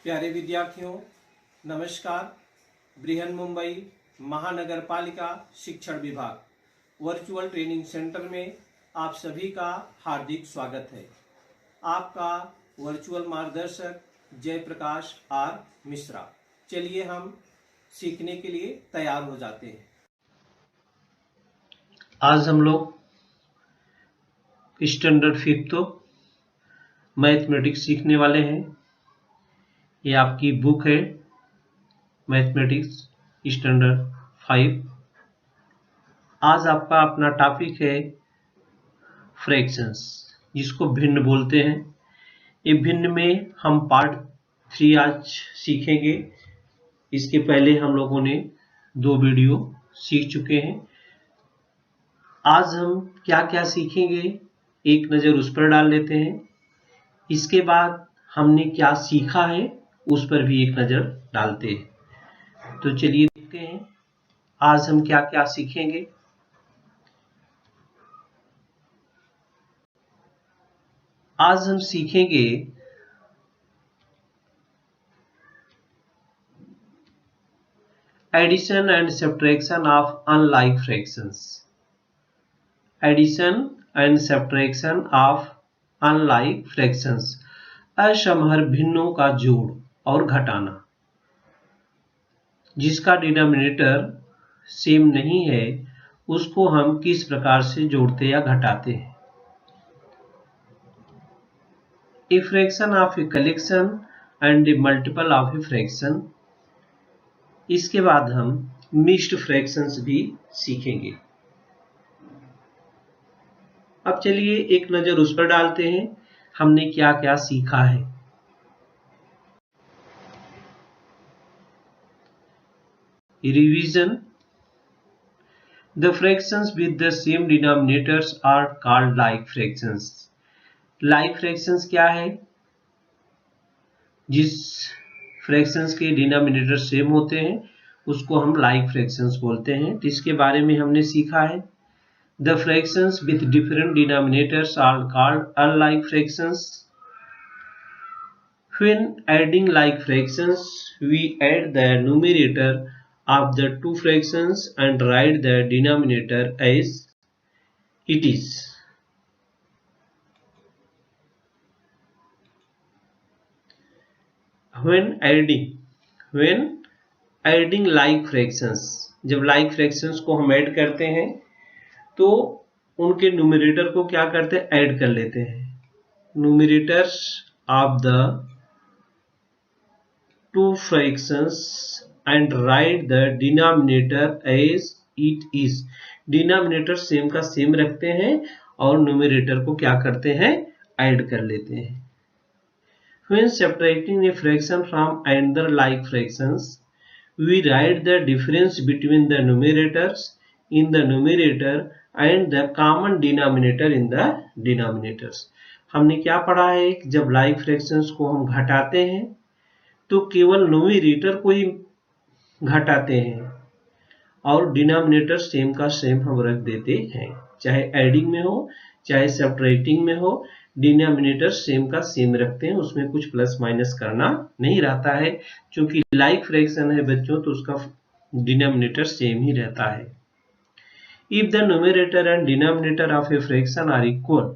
प्यारे विद्यार्थियों, नमस्कार। बृहन मुंबई महानगर पालिका शिक्षण विभाग वर्चुअल ट्रेनिंग सेंटर में आप सभी का हार्दिक स्वागत है। आपका वर्चुअल मार्गदर्शक जयप्रकाश आर मिश्रा। चलिए हम सीखने के लिए तैयार हो जाते हैं। आज हम लोग स्टैंडर्ड 5 मैथमेटिक्स सीखने वाले हैं। ये आपकी बुक है मैथमेटिक्स स्टैंडर्ड 5। आज आपका अपना टॉपिक है फ्रैक्शंस, जिसको भिन्न बोलते हैं। ये भिन्न में हम पार्ट 3 आज सीखेंगे। इसके पहले हम लोगों ने 2 वीडियो सीख चुके हैं। आज हम क्या क्या सीखेंगे एक नज़र उस पर डाल लेते हैं। इसके बाद हमने क्या सीखा है उस पर भी एक नज़र डालते हैं। तो चलिए देखते हैं आज हम क्या क्या सीखेंगे। आज हम सीखेंगे addition and subtraction of unlike fractions. Addition and subtraction of unlike fractions, असमहर भिन्नों का जोड़ और घटाना। जिसका डिनोमिनेटर सेम नहीं है उसको हम किस प्रकार से जोड़ते या घटाते हैं। A fraction of a collection and A multiple of a fraction. इसके बाद हम मिक्स्ड फ्रैक्शंस भी सीखेंगे। अब चलिए एक नज़र उस पर डालते हैं हमने क्या क्या सीखा है। Revision. The fractions with the same denominators are called like fractions. Like fractions क्या है? जिस fractions के denominator सेम होते हैं उसको हम like fractions बोलते हैं। इसके बारे में हमने सीखा है। The fractions with different denominators are called unlike fractions. When adding like fractions, we add the numerator of the two fractions and write the denominator as it is. When adding like fractions, जब like fractions को हम add करते हैं तो उनके numerator को क्या करते हैं, ऐड कर लेते हैं। Numerators of the two fractions and write the denominator as it is. Denominator same का सेम रखते हैं और न्यूमरेटर को क्या करते हैं, ऐड कर लेते हैं। When subtracting a fraction from another like fractions, we write the difference between the numerators in the numerator and the common denominator in the denominators. हमने क्या पढ़ा है, जब like fractions को हम घटाते हैं तो केवल न्यूमरेटर को ही घटाते हैं और डिनोमिनेटर सेम का सेम हम रख देते हैं। चाहे एडिंग में हो चाहे सब्ट्रैक्टिंग में हो, डिनोमिनेटर सेम का सेम रखते हैं, उसमें कुछ प्लस माइनस करना नहीं रहता है। क्योंकि लाइक फ्रैक्शन है बच्चों तो उसका डिनोमिनेटर सेम ही रहता है। If the numerator and denominator of a fraction are equal,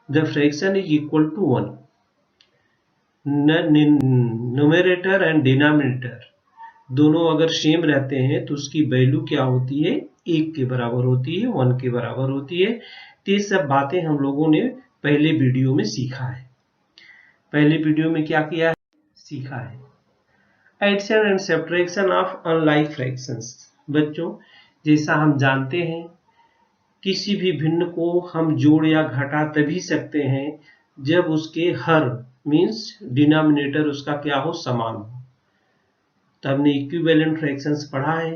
the fraction is equal to 1। Numerator and denominator दोनों अगर सेम रहते हैं तो उसकी वैल्यू क्या होती है, 1 के बराबर होती है, 1 के बराबर होती है। तो ये सब बातें हम लोगों ने पहले वीडियो में सीखा है। पहले वीडियो में क्या किया है, सीखा है addition and subtraction of unlike fractions. बच्चों जैसा हम जानते हैं किसी भी भिन्न को हम जोड़ या घटा तभी सकते हैं जब उसके हर मीन्स डिनोमिनेटर उसका क्या हो, समान हो। तो हमने इक्विवेलेंट फ्रैक्शंस पढ़ा है।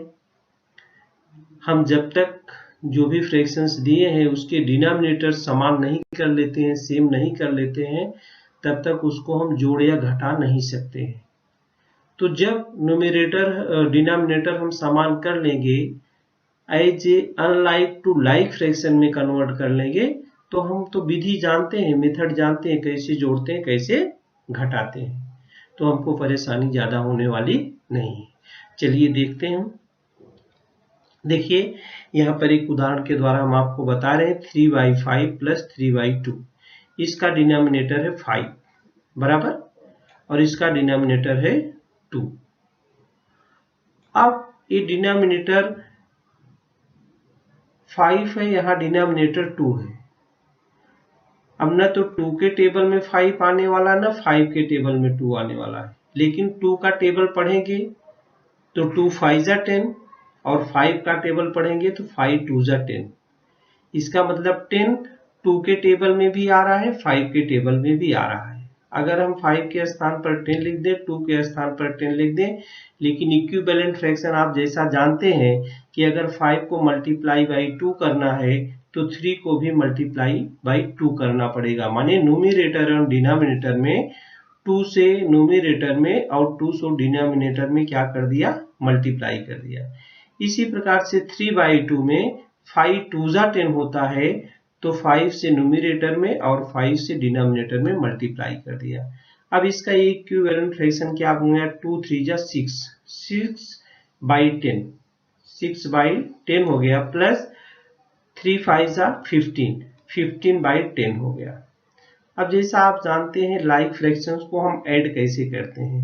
हम जब तक जो भी फ्रैक्शंस दिए हैं उसके डिनोमिनेटर समान नहीं कर लेते हैं, सेम नहीं कर लेते हैं, तब तक उसको हम जोड़ या घटा नहीं सकते हैं। तो जब न्यूमरेटर डिनोमिनेटर हम समान कर लेंगे, as a unlike to like fraction में कन्वर्ट कर लेंगे, तो हम तो विधि जानते हैं, मेथड जानते हैं, कैसे जोड़ते हैं कैसे घटाते हैं। तो हमको परेशानी ज़्यादा होने वाली नहीं है। चलिए देखते हैं। देखिए यहाँ पर एक उदाहरण के द्वारा हम आपको बता रहे हैं 3/5 प्लस 3/2। इसका डिनोमिनेटर है 5 बराबर और इसका डिनोमिनेटर है 2। अब ये डिनोमिनेटर 5 है, यहाँ डिनोमिनेटर 2 है। अब ना तो 2 के टेबल में 5 आने वाला, ना 5 के टेबल में 2 आने वाला है, लेकिन 2 का टेबल पढ़ेंगे तो 2 5 जा 10 और 5 का टेबल पढ़ेंगे तो 5 2 जा 10। इसका मतलब 10 2 के टेबल में भी आ रहा है, 5 के टेबल में भी आ रहा है। अगर हम 5 के स्थान पर 10 लिख दें, 2 के स्थान पर 10 लिख दें, लेकिन इक्विवेलेंट फ्रैक्शन आप जैसा जानते हैं कि अगर 5 को मल्टीप्लाई बाई 2 करना है तो 3 को भी मल्टीप्लाई बाई 2 करना पड़ेगा। माने न्यूमरेटर और डिनोमिनेटर में 2 से न्यूमरेटर में और 2 से डिनोमिनेटर में क्या कर दिया, मल्टीप्लाई कर दिया। इसी प्रकार से 3/2 में 5 2 जा 10 होता है, तो 5 से न्यूमरेटर में और 5 से डिनोमिनेटर में मल्टीप्लाई कर दिया। अब इसका इक्विवेलेंट फ्रैक्शन क्या हो गया, 2 3 जा 6, 6/10, 6/10 हो गया, प्लस 3 5 जा 15, 15/10 हो गया। अब जैसा आप जानते हैं लाइक फ्रैक्शंस को हम ऐड कैसे करते हैं।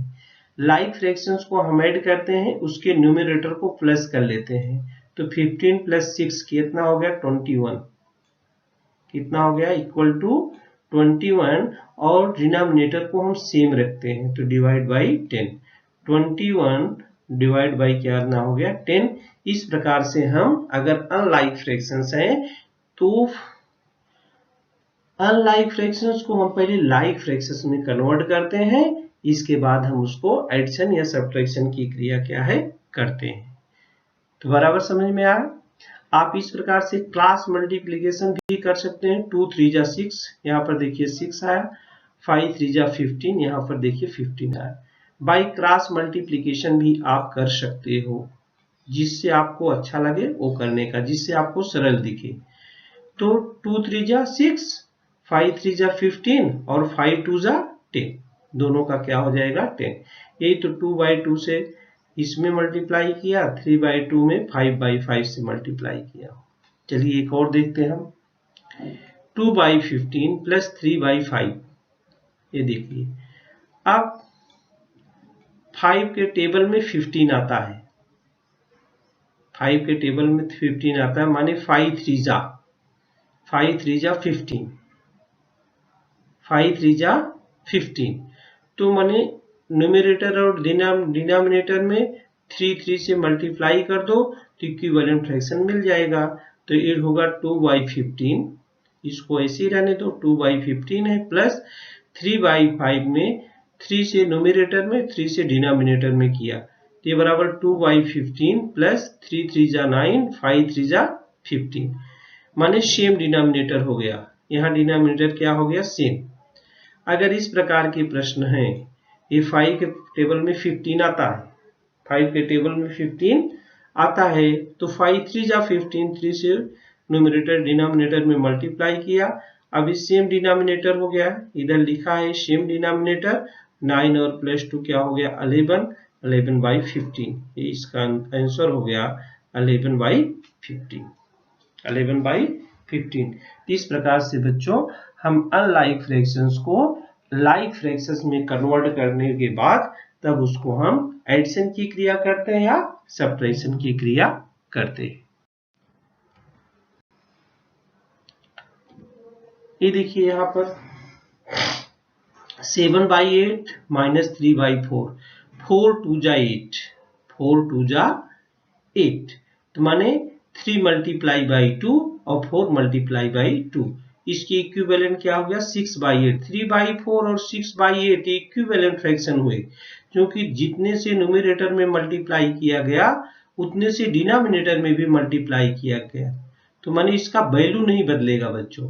लाइक फ्रैक्शंस को हम ऐड करते हैं, उसके न्यूमरेटर को प्लस कर लेते हैं, तो 15 प्लस 6 कितना हो गया, 21। कितना हो गया, इक्वल टू 21, और डिनोमिनेटर को हम सेम रखते हैं तो डिवाइड बाई 10, 21 डिवाइड बाई क्या ना हो गया 10। इस प्रकार से हम अगर अनलाइक फ्रैक्शंस हैं तो अनलाइक फ्रैक्शंस को हम पहले लाइक फ्रैक्शंस में कन्वर्ट करते हैं, इसके बाद हम उसको एडिशन या सब्ट्रैक्शन की क्रिया क्या है करते हैं। तो बराबर समझ में आया। आप इस प्रकार से क्लास मल्टीप्लिकेशन भी कर सकते हैं। 2 3 जा 6, यहाँ पर देखिए 6 आया, 5 3 जा 15, यहाँ पर देखिए 15 आया। बाई क्रॉस मल्टीप्लिकेशन भी आप कर सकते हो, जिससे आपको अच्छा लगे वो करने का, जिससे आपको सरल दिखे। तो 2 3 जा 6, 5 3 जा 15 और 5 2 जा 10, दोनों का क्या हो जाएगा 10। यही तो 2/2 से इसमें मल्टीप्लाई किया, 3/2 में 5/5 से मल्टीप्लाई किया। चलिए एक और देखते हैं हम, 2/15 प्लस 3/5। ये देखिए अब 5 के टेबल में 15 आता है, 5 के टेबल में 15 आता है, माने 5 3 जा 15, 5 3 जा 15, तो माने न्यूमरेटर और डिनोमिनेटर में 3 3 से मल्टीप्लाई कर दो तो इक्विवेलेंट फ्रैक्शन मिल जाएगा। तो ये होगा 2/15, इसको ऐसे ही रहने दो, 2/15 है, प्लस 3/5 में 3 से न्यूमरेटर में 3 से डिनोमिनेटर में किया, तो ये बराबर 2/15 प्लस 3 3 जा 9, 5 3 जा 15, माने सेम डिनोमिनेटर हो गया। यहाँ डिनोमिनेटर क्या हो गया, सेम। अगर इस प्रकार के प्रश्न हैं, ये 5 के टेबल में 15 आता है, 5 के टेबल में 15 आता है, तो 5 3 जा 15, 3 से न्यूमरेटर डिनोमिनेटर में मल्टीप्लाई किया, अब इस सेम डिनोमिनेटर हो गया, इधर लिखा है सेम डिनोमिनेटर, 9 और प्लस 2 क्या हो गया 11, 11/15, ये इसका आंसर हो गया 11/15, 11/15। इस प्रकार से बच्चों हम अनलाइक फ्रैक्शंस को लाइक फ्रैक्शंस में कन्वर्ट करने के बाद तब उसको हम एडिशन की क्रिया करते हैं या सब्ट्रैक्शन की क्रिया करते हैं। ये देखिए यहाँ पर 7/8 माइनस 3/4, 4 2 जा 8, 4 2 जा 8, तो माने 3 मल्टीप्लाई बाई 2 और 4 मल्टीप्लाई बाई 2, इसकी इक्विवेलेंट क्या हो गया 6/8। 3/4 और 6/8 इक्विवेलेंट फ्रैक्शन हुए, क्योंकि जितने से न्यूमरेटर में मल्टीप्लाई किया गया उतने से डिनोमिनेटर में भी मल्टीप्लाई किया गया, तो माने इसका वैल्यू नहीं बदलेगा बच्चों,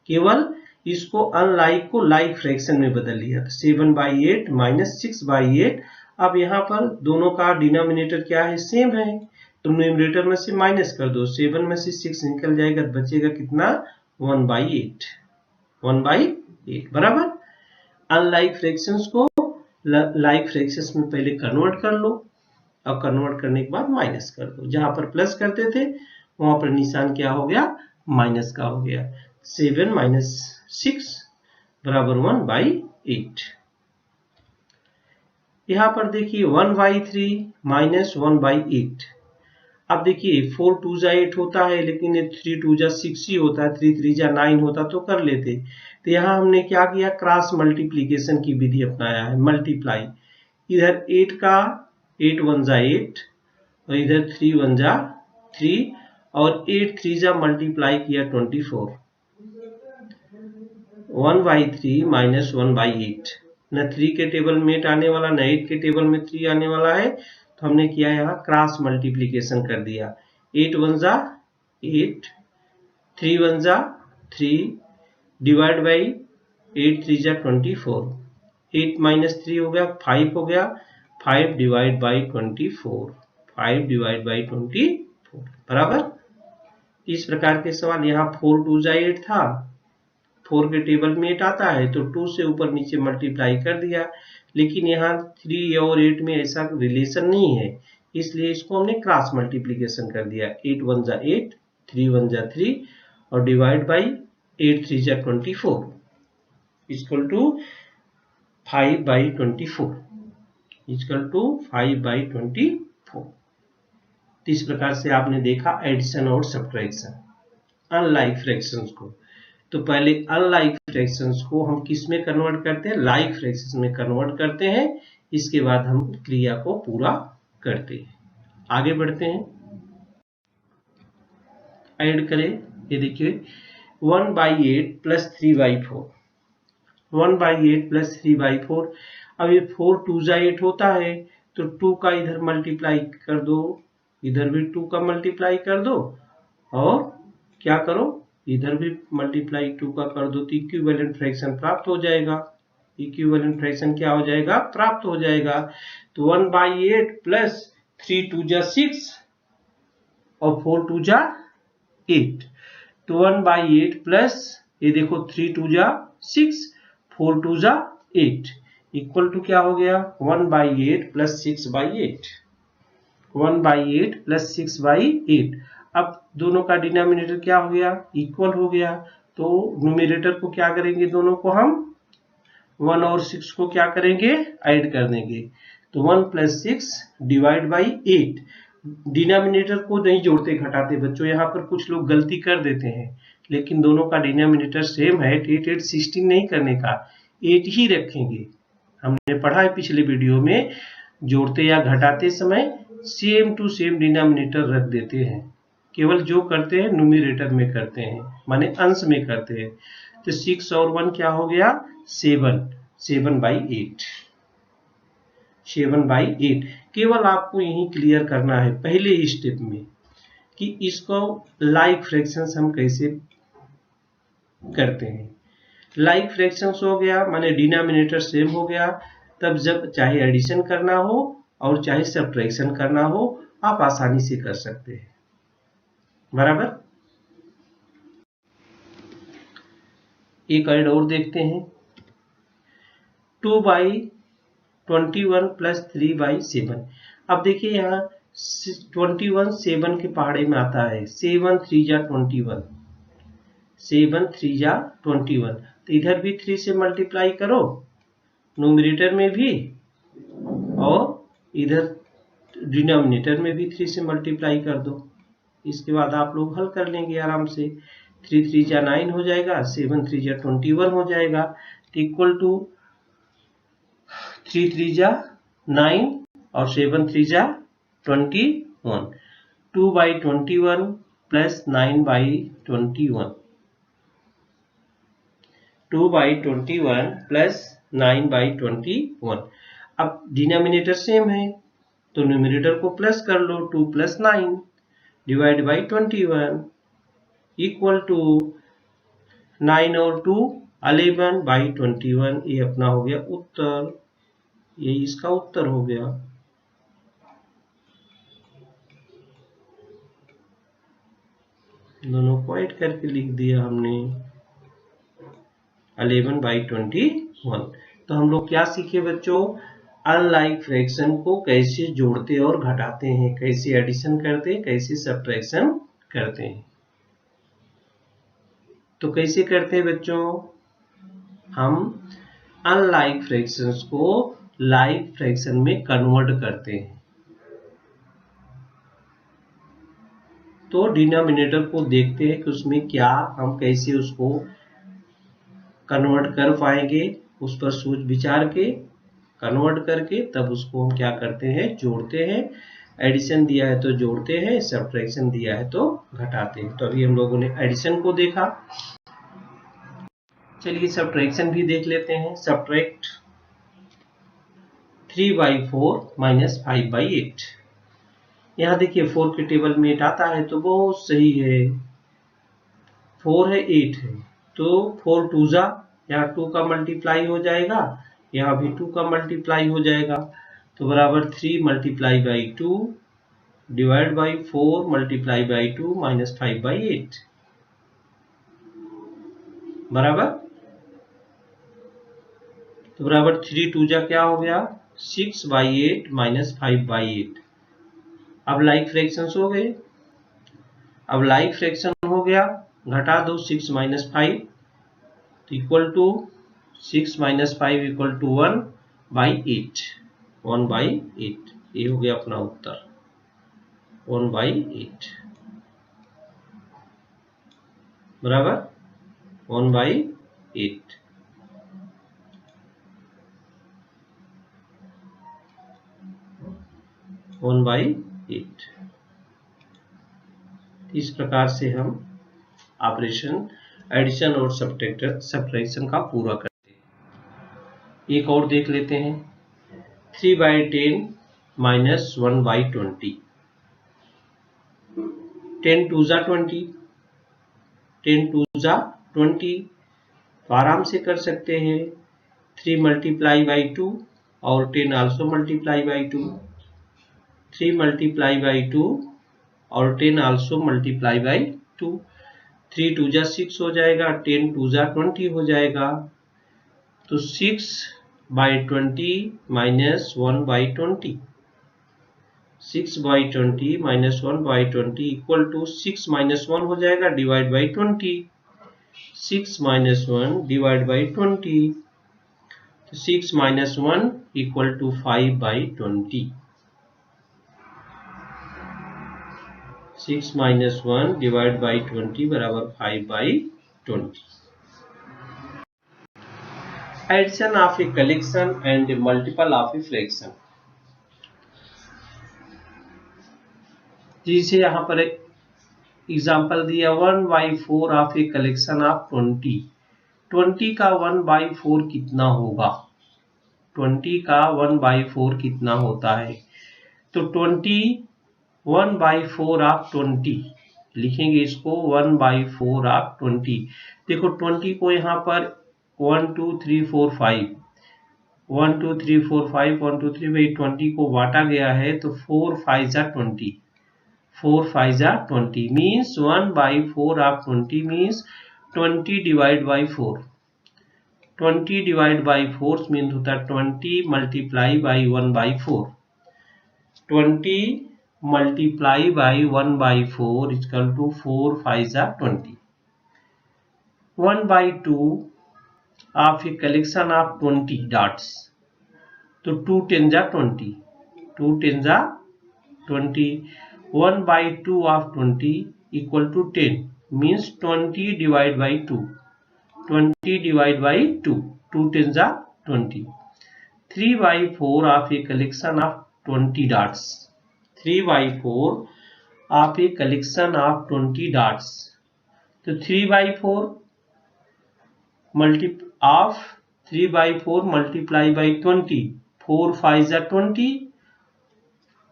केवल इसको अनलाइक को लाइक फ्रैक्शन में बदल लिया। 7/8 माइनस 6/8, अब यहाँ पर दोनों का डिनोमिनेटर क्या है, सेम है, तो न्यूमरेटर में से माइनस कर दो, 7 में से 6 निकल जाएगा, बचेगा कितना 1/8, 1/8 बराबर। अनलाइक फ्रैक्शंस को लाइक फ्रैक्शंस में पहले कन्वर्ट कर लो और कन्वर्ट करने के बाद माइनस कर दो। जहां पर प्लस करते थे वहां पर निशान क्या हो गया, माइनस का हो गया। 7 माइनस 6 बराबर 1/8। यहां पर देखिए 1/3 माइनस 1/8। अब देखिए 4 2 जा 8 होता है, लेकिन 3 2 जा 6 ही होता है, 3 3 जा 9 होता तो कर लेते। तो यहाँ हमने क्या किया, क्रॉस मल्टीप्लीकेशन की विधि अपनाया है, मल्टीप्लाई। इधर 8 का 8 1 जा 8 और इधर 3 1 जा 3 और 8 3 जा मल्टीप्लाई किया 24। 1/3 माइनस 1/8। न 3 के टेबल में 8 आने वाला, न 8 के टेबल में 3 आने वाला है, तो हमने किया यहाँ क्रॉस मल्टीप्लीकेशन कर दिया। 8 1 जा 8, 3 1 जा 3 डिवाइड बाई 8 3 जा 24। 8 माइनस 3 हो गया 5 हो गया, 5 डिवाइड बाई 24, 5 डिवाइड बाई 24 बराबर। इस प्रकार के सवाल, यहाँ 4 2 जा 8 था, 4 के टेबल में 8 आता है तो 2 से ऊपर नीचे मल्टीप्लाई कर दिया, लेकिन यहाँ 3 और 8 में ऐसा रिलेशन नहीं है, इसलिए इसको हमने क्रॉस मल्टीप्लीकेशन कर दिया। 8 1 जा 8, 3 1 जा 3 और डिवाइड बाई 8 3 जा 24 इक्वल टू 5/24 इक्वल टू 5/24। इस प्रकार से आपने देखा एडिशन और सब्ट्रैक्शन अनलाइक फ्रैक्शंस को। तो पहले अनलाइक फ्रैक्शंस को हम किस में कन्वर्ट करते हैं, लाइक फ्रैक्शंस में कन्वर्ट करते हैं। इसके बाद हम क्रिया को पूरा करते हैं। आगे बढ़ते हैं, ऐड करें। ये देखिए 1/8 प्लस 3/4, 1/8 प्लस 3/4। अब ये 4 2 जा 8 होता है तो 2 का इधर मल्टीप्लाई कर दो, इधर भी 2 का मल्टीप्लाई कर दो और क्या करो, इधर भी मल्टीप्लाई 2 का कर दो, तो इक्विवेलेंट फ्रैक्शन प्राप्त हो जाएगा। इक्विवेलेंट फ्रैक्शन क्या हो जाएगा, प्राप्त हो जाएगा। तो 1/8 प्लस 3 2 जा 6 और 4 2 जा 8, तो 1/8 प्लस ये देखो 3 2 जा 6 4 2 जा 8 इक्वल टू क्या हो गया, 1/8 प्लस 6/8, 1/8 प्लस 6/8। अब दोनों का डिनोमिनेटर क्या हो गया, इक्वल हो गया। तो न्यूमरेटर को क्या करेंगे, दोनों को हम 1 और 6 को क्या करेंगे, ऐड कर देंगे। तो 1 प्लस 6 डिवाइड बाई 8। डिनोमिनेटर को नहीं जोड़ते घटाते बच्चों, यहाँ पर कुछ लोग गलती कर देते हैं, लेकिन दोनों का डिनोमिनेटर सेम है। 8 8 16 नहीं करने का, 8 ही रखेंगे। हमने पढ़ा है पिछले वीडियो में, जोड़ते या घटाते समय सेम टू सेम डिनोमिनेटर रख देते हैं, केवल जो करते हैं न्यूमरेटर में करते हैं, माने अंश में करते हैं। तो 6 और 1 क्या हो गया, 7, 7/8, 7/8। केवल आपको यही क्लियर करना है पहले ही स्टेप में कि इसको लाइक फ्रैक्शंस हम कैसे करते हैं। लाइक फ्रैक्शंस हो गया माने डिनोमिनेटर सेम हो गया, तब जब चाहे एडिशन करना हो और चाहे सब्ट्रैक्शन करना हो, आप आसानी से कर सकते हैं बराबर। एक ऐड और देखते हैं, 2/21 प्लस 3/7। अब देखिए यहाँ 21 7 के पहाड़े में आता है, 7 3 जा 21, 7 3 जा 21। तो इधर भी 3 से मल्टीप्लाई करो न्यूमरेटर में भी, और इधर डिनोमिनेटर में भी 3 से मल्टीप्लाई कर दो। इसके बाद आप लोग हल कर लेंगे आराम से। 3 3 जा 9 हो जाएगा, 7 3 जा 21 हो जाएगा, तो इक्वल टू 3 3 जा 9 और 7 3 जा 21। 2/21 प्लस 9/21, 2/21 प्लस 9/21। अब डिनोमिनेटर सेम है तो न्यूमरेटर को प्लस कर लो, 2 plus 9 divide by 21 equal to 9 और 2 11/21। ये अपना हो गया उत्तर, ये इसका उत्तर हो गया। दोनों को ऐड करके लिख दिया हमने 11/21। तो हम लोग क्या सीखे बच्चों, अनलाइक फ्रैक्शन को कैसे जोड़ते और घटाते हैं, कैसे एडिशन करते हैं, कैसे सब्ट्रैक्शन करते हैं। तो कैसे करते हैं बच्चों, हम अनलाइक फ्रैक्शंस को लाइक फ्रैक्शन में कन्वर्ट करते हैं। तो डिनोमिनेटर को देखते हैं कि उसमें क्या हम कैसे उसको कन्वर्ट कर पाएंगे, उस पर सोच विचार के कन्वर्ट करके तब उसको हम क्या करते हैं, जोड़ते हैं। एडिशन दिया है तो जोड़ते हैं, सब्ट्रैक्शन दिया है तो घटाते हैं। तो अभी हम लोगों ने एडिशन को देखा, चलिए सब्ट्रैक्शन भी देख लेते हैं। Subtract 3/4 minus 5/8। यहाँ देखिए 4 के टेबल में 8 आता है तो बहुत सही है, 4 है 8 है तो 4 2 जा, यहाँ 2 का मल्टीप्लाई हो जाएगा, यहाँ भी 2 का मल्टीप्लाई हो जाएगा, तो बराबर 3 multiply by 2 divide by 4 multiply by 2 minus 5/8 बराबर, तो बराबर 3 2 जा क्या हो गया 6/8 माइनस 5/8। अब लाइक फ्रैक्शन हो गए, अब लाइक फ्रैक्शन हो गया, घटा दो 6 minus 5 equal to 6 minus 5 equal to 1/8, 1/8। ये हो गया अपना उत्तर 1/8 बराबर 1/8। इस प्रकार से हम ऑपरेशन एडिशन और सब्ट्रैक्शन का पूरा करते हैं। एक और देख लेते हैं 3/10 माइनस 1/20। 10 2 जा 20, 10 2 जा 20, तो आराम से कर सकते हैं 3 मल्टीप्लाई बाई 2 और 10 also multiply by 2, 3 multiply by 2 और 10 आल्सो मल्टीप्लाई बाई 2, 3 2 जा 6 हो जाएगा, 10 2 जा 20 हो जाएगा, तो 6/20 minus 1/20, 6/20 minus 1/20 equal to 6 minus 1 हो जाएगा divide by 20, 6 minus 1 divide by 20, तो 6 minus 1 equal to 5/20, 6 minus 1 divide by 20 बराबर 5/20। Addition of a collection and multiple of a fraction. जैसे यहाँ पर एक एग्जाम्पल दिया 1/4 ऑफ ए कलेक्शन ऑफ 20। 20 का 1/4 कितना होगा, 20 का 1/4 कितना होता है, तो 20 1/4 ऑफ 20 लिखेंगे, इसको 1/4 ऑफ 20। देखो 20 को यहाँ पर 1 2 3 4 5 1 2 3 4 5 1 2 3 बाई 20 को बांटा गया है, तो 4 5 जा 20, 4 5 जा 20 means 1/4 of 20 means 20 divide by 4, 20 divide by 4 means होता है 20 multiply by 1/4, 20 multiply by 1/4 equal to 4 5 जा 20। 1/2 of a collection of 20 dots, तो 2 10 जा 20, 2 10 जा 20, 1/2 of 20 equal to 10 means 20 divide by 2, 20 divide by 2, 2 10 जा 20। 3/4 of a collection of 20 dots, 3/4 of a collection of 20 dots, तो 3/4 of 3/4 multiply by 20, 4 5 जा 20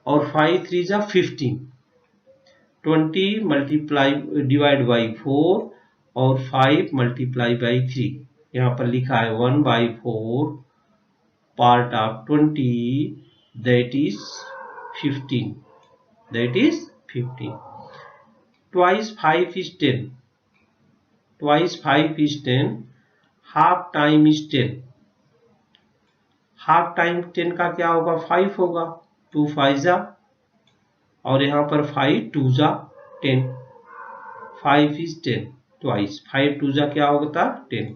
और 5 3 जा 15, 20 multiply divide by 4 और 5 मल्टीप्लाई बाई 3, यहाँ पर लिखा है 1/4 part of 20 that is 15, that is 15. Twice 5 is 10, twice 5 is 10, half time is 10, half time 10 का क्या होगा 5 होगा, 2 5 जा, और यहाँ पर 5 2 जा 10, 5 is 10 ट्वाइस, 5 2 जा क्या होगा 10,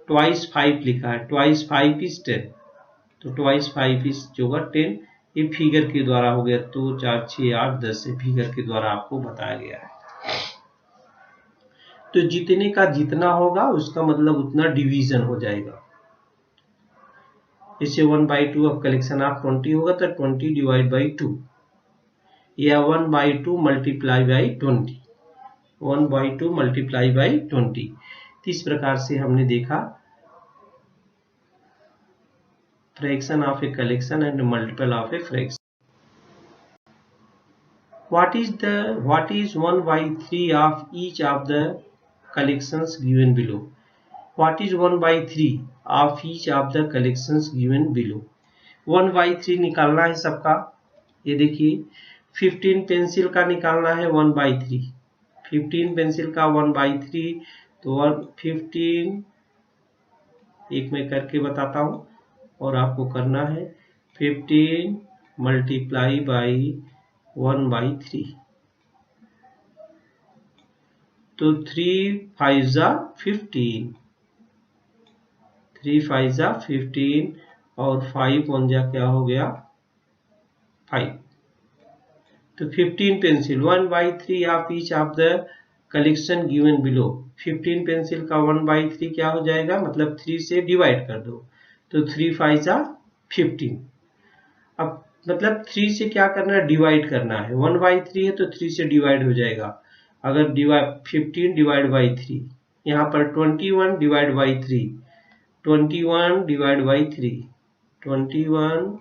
ट्वाइस 5 लिखा है, ट्वाइस 5 is 10, तो ट्वाइस 5 is जो होगा 10। ये फिगर के द्वारा हो गया, 2 4 6 8 10 से फिगर के द्वारा आपको बताया गया है। तो जितने का जितना होगा उसका मतलब उतना डिवीजन हो जाएगा। इसे 1/2 अब कलेक्शन ऑफ 20 होगा तो 20 डिवाइड बाई 2, या 1/2 मल्टीप्लाई बाई 20, 1/2 मल्टीप्लाई बाई 20। तो इस प्रकार से हमने देखा fraction of a collection and multiple of a fraction. What is 1/3 of each of the collections given below? What is 1/3 of each of the collections given below? 1/3 निकालना है सबका। ये देखिए 15 पेंसिल का निकालना है 1/3, 15 पेंसिल का 1/3, तो 15 एक मैं करके बताता हूँ और आपको करना है 15 मल्टीप्लाई बाई 1/3, तो 3 5 जा 15, 3 5 जा 15 और 5 1 जा क्या हो गया 5, तो 15 pencil 1/3 of each of the collection given below. 15 pencil का 1/3 क्या हो जाएगा, मतलब 3 से डिवाइड कर दो, तो 3 5 जा 15। अब मतलब 3 से क्या करना है, डिवाइड करना है, 1/3 है तो 3 से डिवाइड हो जाएगा। अगर 15 डिवाइड बाई 3, यहाँ पर 21 divide by 3, 21 divide by 3, 21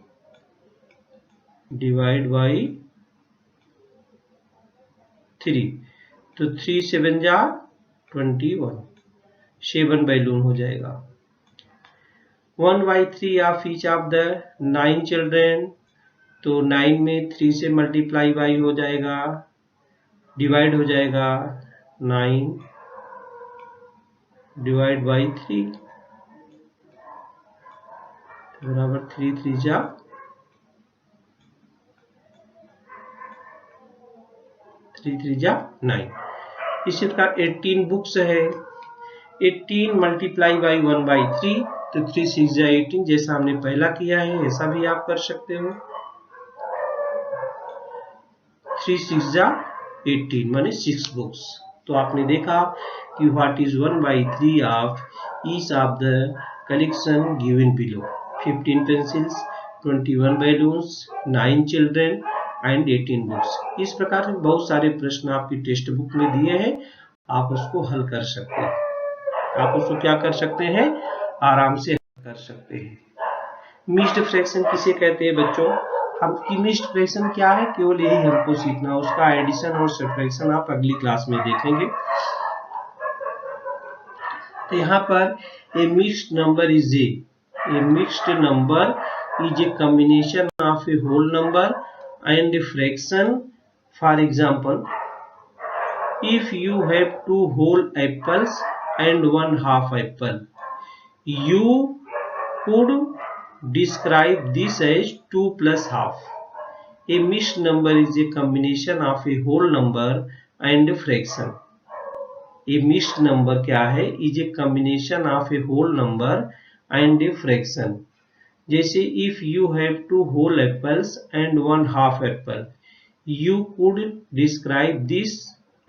divide by 3, तो 3 7 जा 21, 7 बैलून हो जाएगा। 1/3 of each of the 9 children, तो 9 में 3 से मल्टीप्लाई बाई हो जाएगा, डिवाइड हो जाएगा, 9 डिवाइड बाई 3 बराबर 3 3 जा 9। इसी प्रकार 18 बुक्स है, 18 मल्टीप्लाई बाई 1/3, तो 3 6 जा 18, जैसा हमने पहला किया है ऐसा भी आप कर सकते हो। 3 6 जा 18 माने 6 बुक्स। तो आपने देखा कि what is 1/3 of each of the collection given below. 15 pencils, 21 balloons, 9 children and 18 books. इस प्रकार से बहुत सारे प्रश्न आपकी टेक्स्ट बुक में दिए हैं, आप उसको हल कर सकते हैं। आप उसको क्या कर सकते हैं, आराम से हल कर सकते हैं। मिक्स्ड फ्रैक्शन किसे कहते हैं बच्चों, हम मिक्स्ड फ्रैक्शन क्या है, केवल यही हमको सीखना, उसका एडिशन और सब्ट्रैक्शन आप अगली क्लास में देखेंगे। तो यहाँ पर a mixed number is a mixed number is a combination of a whole number and a fraction. For example, if you have 2 whole apples and 1 half apple, you could describe this as 2 plus half. A mixed number is a combination of a whole number and a fraction. A mixed number क्या है, is a combination of a whole number and a fraction. जैसे if you have 2 whole apples and 1 half apple, you could describe this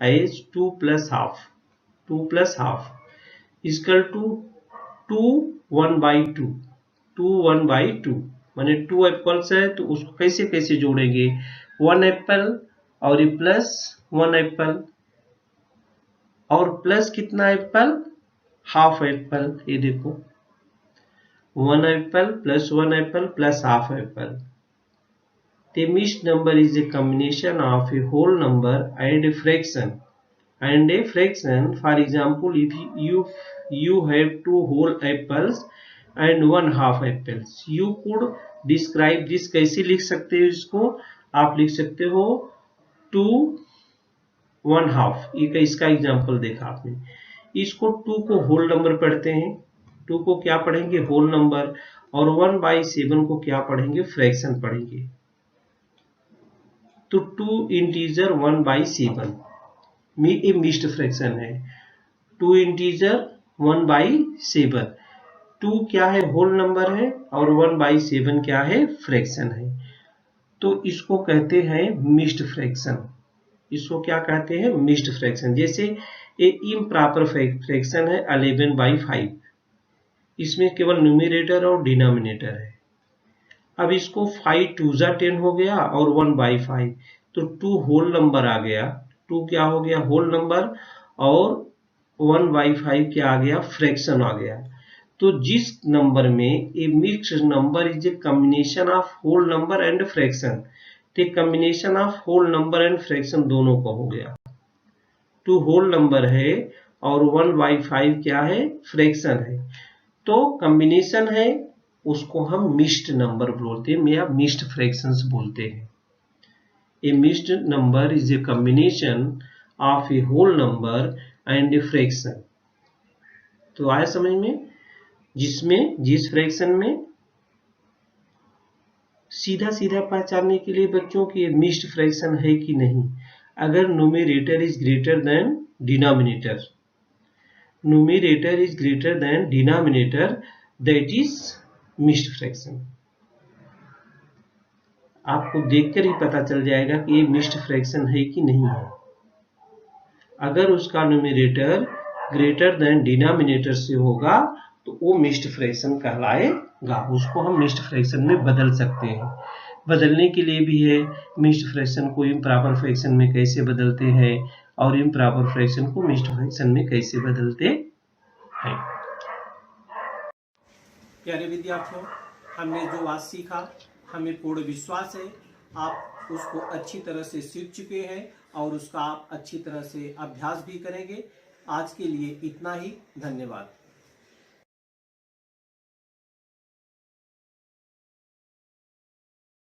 as 2 plus half. 2 plus half is equal to 2 1/2, 2 1/2 माने 2 apples है तो उसको कैसे कैसे जोड़ेंगे, 1 Apple और ये प्लस 1 एप्पल, और प्लस कितना एप्पल, हाफ एप्पल। ये देखो 1 apple plus 1 apple plus half apple. The mixed number is a combination of a whole number and a fraction. And a fraction, for example, if you have 2 whole apples and 1 half apples, you could describe this। कैसे लिख सकते हो इसको, आप लिख सकते हो 2 1 half। ये इसका एग्जाम्पल देखा आपने। इसको 2 को होल नंबर पढ़ते हैं, 2 को क्या पढ़ेंगे, होल नंबर, और 1/7 को क्या पढ़ेंगे, फ्रैक्शन पढ़ेंगे। तो 2 इंटीजर 1/7 में ये मिक्स्ड फ्रैक्शन है। 2 इंटीजर 1/7, 2 क्या है, होल नंबर है, और 1/7 क्या है, फ्रैक्शन है। तो इसको कहते हैं मिक्स्ड फ्रैक्शन। इसको क्या कहते हैं, मिक्स्ड फ्रैक्शन। जैसे ये इम्प्रॉपर फ्रैक्शन है 11/5, इसमें केवल न्यूमरेटर और डिनोमिनेटर है। अब इसको 5 2 10 हो गया और 1/5, तो 2 होल नंबर आ गया, 2 क्या हो गया, होल नंबर, और 1/5 क्या आ गया, फ्रैक्शन आ गया। तो जिस नंबर में a mixed number is a combination of whole number and fraction, तो combination of whole number and fraction दोनों का हो गया। 2 होल नंबर है और 1/5 क्या है, फ्रैक्शन है, तो कॉम्बिनेशन है, उसको हम मिक्स्ड नंबर बोलते हैं या मिक्स्ड फ्रैक्शंस बोलते हैं। A mixed number is a combination of a whole number and a fraction. तो आया समझ में, जिस फ्रैक्शन में सीधा सीधा पहचानने के लिए बच्चों की मिक्स्ड फ्रैक्शन है कि नहीं, अगर numerator is greater than denominator, numerator is greater than denominator, that is mixed fraction. आपको देखकर ही पता चल जाएगा कि ये मिक्स्ड फ्रैक्शन है कि नहीं है। अगर उसका न्यूमरेटर ग्रेटर देन डिनोमिनेटर से होगा तो वो मिक्स्ड फ्रैक्शन कहलाएगा। उसको हम मिक्स्ड फ्रैक्शन में बदल सकते हैं। बदलने के लिए भी है, मिक्स्ड फ्रैक्शन को इम्प्रॉपर फ्रैक्शन में कैसे बदलते हैं और इम्प्रॉपर फ्रैक्शन को मिक्स्ड फ्रैक्शन में कैसे बदलते हैं। प्यारे विद्यार्थियों, हमने जो आज सीखा, हमें पूर्ण विश्वास है आप उसको अच्छी तरह से सीख चुके हैं और उसका आप अच्छी तरह से अभ्यास भी करेंगे। आज के लिए इतना ही, धन्यवाद।